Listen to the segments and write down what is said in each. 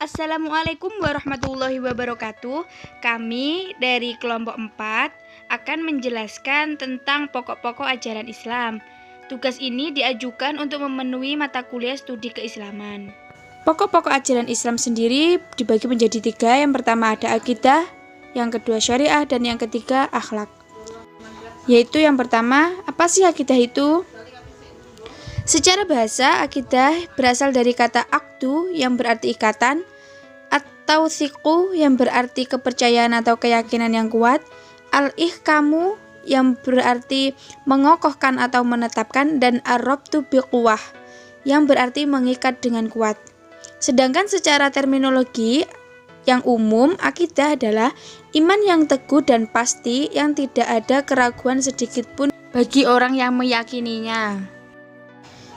Assalamualaikum warahmatullahi wabarakatuh. Kami dari kelompok 4 akan menjelaskan tentang pokok-pokok ajaran Islam. Tugas ini diajukan untuk memenuhi mata kuliah studi keislaman. Pokok-pokok ajaran Islam sendiri dibagi menjadi 3. Yang pertama ada akidah, yang kedua syariah, dan yang ketiga akhlak. Yaitu yang pertama, apa sih akidah itu? Secara bahasa, akidah berasal dari kata akdu yang berarti ikatan, atau thiqu yang berarti kepercayaan atau keyakinan yang kuat, al-ihkamu yang berarti mengokohkan atau menetapkan, dan ar-rabtu biquwah yang berarti mengikat dengan kuat. Sedangkan secara terminologi yang umum, akidah adalah iman yang teguh dan pasti yang tidak ada keraguan sedikit pun bagi orang yang meyakininya.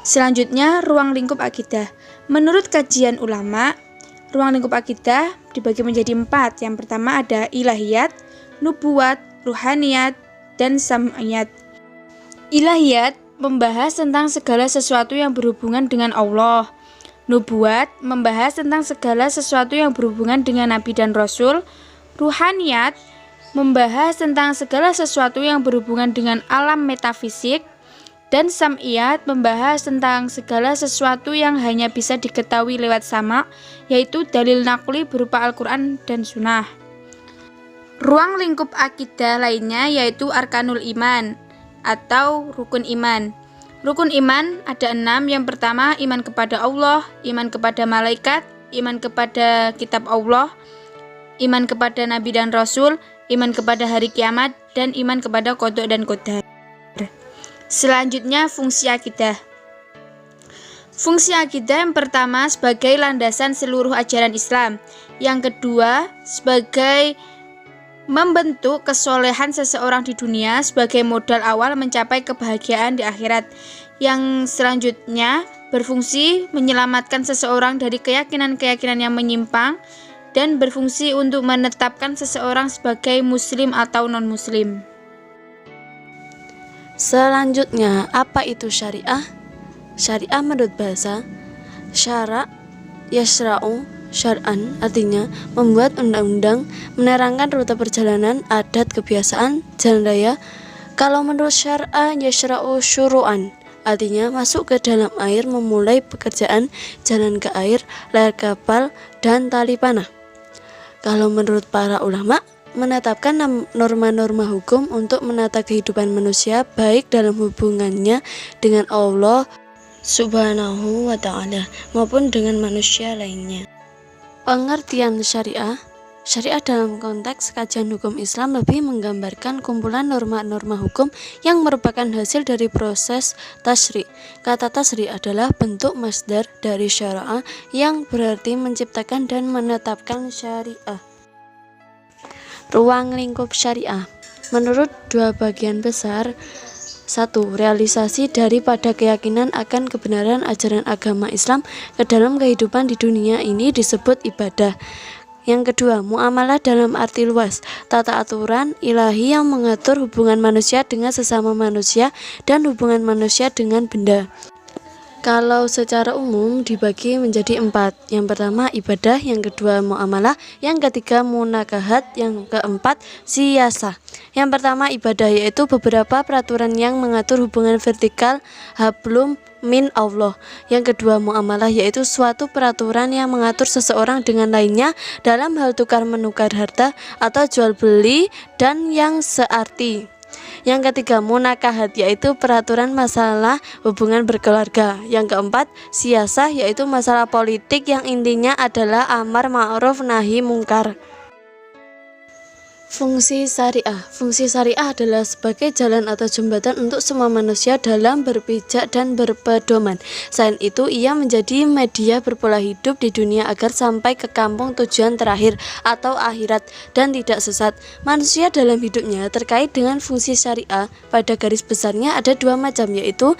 Selanjutnya, ruang lingkup akidah. Menurut kajian ulama, ruang lingkup akidah dibagi menjadi 4. Yang pertama ada ilahiyat, nubuwat, ruhaniyat, dan sam'iyat. Ilahiyat membahas tentang segala sesuatu yang berhubungan dengan Allah. Nubuwat membahas tentang segala sesuatu yang berhubungan dengan Nabi dan Rasul. Ruhaniyat membahas tentang segala sesuatu yang berhubungan dengan alam metafisik. Dan sam'iyat membahas tentang segala sesuatu yang hanya bisa diketahui lewat sama', yaitu dalil naqli berupa Al-Quran dan Sunnah. Ruang lingkup akidah lainnya yaitu arkanul iman atau rukun iman. Rukun iman ada 6. Yang pertama, iman kepada Allah, iman kepada malaikat, iman kepada kitab Allah, iman kepada Nabi dan Rasul, iman kepada hari kiamat, dan iman kepada qada dan qadar. Selanjutnya, fungsi akidah. Fungsi akidah yang pertama sebagai landasan seluruh ajaran Islam. Yang kedua, sebagai membentuk kesolehan seseorang di dunia sebagai modal awal mencapai kebahagiaan di akhirat. Yang selanjutnya, berfungsi menyelamatkan seseorang dari keyakinan-keyakinan yang menyimpang dan berfungsi untuk menetapkan seseorang sebagai muslim atau non-muslim. Selanjutnya, apa itu syariah? Syariah menurut bahasa syara' yasra'u syar'an, artinya membuat undang-undang, menerangkan rute perjalanan, adat, kebiasaan, jalan raya. Kalau menurut syar'a yasra'u syuru'an, artinya masuk ke dalam air, memulai pekerjaan, jalan ke air, layar kapal, dan tali panah. Kalau menurut para ulama, menetapkan norma-norma hukum untuk menata kehidupan manusia baik dalam hubungannya dengan Allah Subhanahu wa ta'ala maupun dengan manusia lainnya. Pengertian syariah. Syariah dalam konteks kajian hukum Islam lebih menggambarkan kumpulan norma-norma hukum yang merupakan hasil dari proses tasyri'. Kata tasyri' adalah bentuk masdar dari syara'a yang berarti menciptakan dan menetapkan syariah. Ruang lingkup syariah menurut 2 bagian besar. 1. Realisasi daripada keyakinan akan kebenaran ajaran agama Islam ke dalam kehidupan di dunia ini disebut ibadah. Yang kedua, muamalah dalam arti luas, tata aturan ilahi yang mengatur hubungan manusia dengan sesama manusia dan hubungan manusia dengan benda. Kalau secara umum dibagi menjadi 4. Yang pertama ibadah, yang kedua muamalah, yang ketiga munakahat, yang keempat siyasah. Yang pertama ibadah yaitu beberapa peraturan yang mengatur hubungan vertikal hablum min Allah. Yang kedua muamalah yaitu suatu peraturan yang mengatur seseorang dengan lainnya dalam hal tukar menukar harta atau jual beli dan yang searti. Yang ketiga munakahat yaitu peraturan masalah hubungan berkeluarga. Yang keempat siyasah yaitu masalah politik yang intinya adalah amar ma'ruf nahi mungkar. Fungsi syariah. Fungsi syariah adalah sebagai jalan atau jembatan untuk semua manusia dalam berpijak dan berpedoman. Selain itu, ia menjadi media berpola hidup di dunia agar sampai ke kampung tujuan terakhir atau akhirat dan tidak sesat. Manusia dalam hidupnya terkait dengan fungsi syariah pada garis besarnya ada 2 macam, yaitu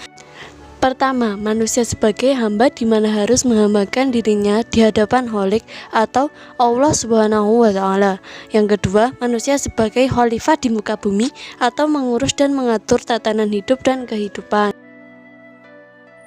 pertama, manusia sebagai hamba di mana harus menghambakan dirinya di hadapan Khalik atau Allah Subhanahu wa ta'ala. Yang kedua, manusia sebagai khalifah di muka bumi atau mengurus dan mengatur tatanan hidup dan kehidupan.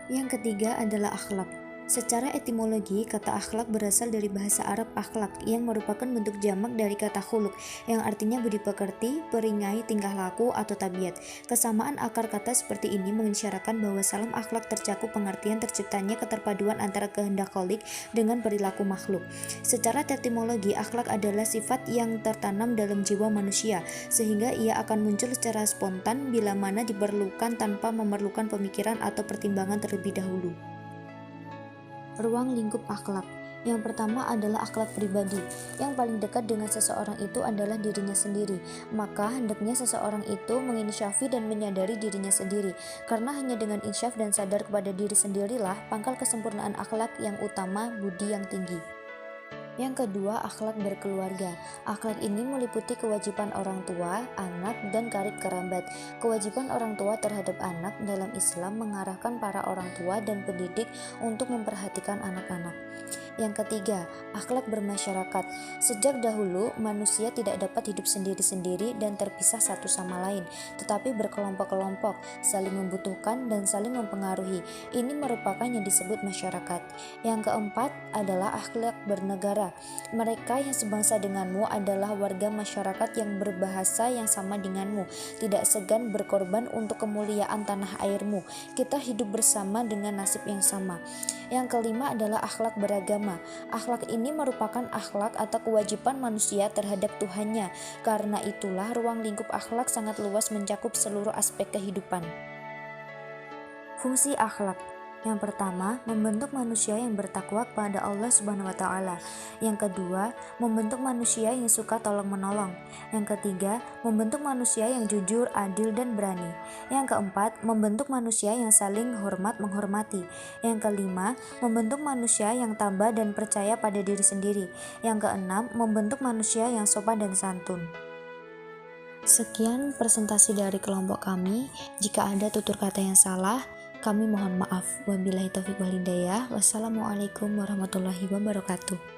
Yang ketiga adalah akhlak. Secara etimologi, kata akhlak berasal dari bahasa Arab akhlak yang merupakan bentuk jamak dari kata khuluq yang artinya budi pekerti, peringai tingkah laku atau tabiat. Kesamaan akar kata seperti ini mengisyaratkan bahwa salam akhlak tercakup pengertian terciptanya keterpaduan antara kehendak Khalik dengan perilaku makhluk. Secara etimologi, akhlak adalah sifat yang tertanam dalam jiwa manusia sehingga ia akan muncul secara spontan bila mana diperlukan tanpa memerlukan pemikiran atau pertimbangan terlebih dahulu. Ruang lingkup akhlak. Yang pertama adalah akhlak pribadi. Yang paling dekat dengan seseorang itu adalah dirinya sendiri. Maka hendaknya seseorang itu menginsyafi dan menyadari dirinya sendiri. Karena hanya dengan insyaf dan sadar kepada diri sendirilah pangkal kesempurnaan akhlak yang utama, budi yang tinggi. Yang kedua, akhlak berkeluarga. Akhlak ini meliputi kewajiban orang tua, anak, dan karib kerabat. Kewajiban orang tua terhadap anak dalam Islam mengarahkan para orang tua dan pendidik untuk memperhatikan anak-anak. Yang ketiga, akhlak bermasyarakat. Sejak dahulu, manusia tidak dapat hidup sendiri-sendiri dan terpisah satu sama lain, tetapi berkelompok-kelompok, saling membutuhkan dan saling mempengaruhi. Ini merupakan yang disebut masyarakat. Yang keempat adalah akhlak bernegara. Mereka yang sebangsa denganmu adalah warga masyarakat yang berbahasa yang sama denganmu, tidak segan berkorban untuk kemuliaan tanah airmu. Kita hidup bersama dengan nasib yang sama. Yang kelima adalah akhlak beragama. Akhlak ini merupakan akhlak atau kewajiban manusia terhadap Tuhannya. Karena itulah ruang lingkup akhlak sangat luas mencakup seluruh aspek kehidupan. Fungsi akhlak. Yang pertama, membentuk manusia yang bertakwa kepada Allah Subhanahu wa taala. Yang kedua, membentuk manusia yang suka tolong-menolong. Yang ketiga, membentuk manusia yang jujur, adil, dan berani. Yang keempat, membentuk manusia yang saling hormat menghormati. Yang kelima, membentuk manusia yang tabah dan percaya pada diri sendiri. Yang keenam, membentuk manusia yang sopan dan santun. Sekian presentasi dari kelompok kami. Jika ada tutur kata yang salah, kami mohon maaf. Wabillahi taufiq wal hidayah. Wassalamualaikum warahmatullahi wabarakatuh.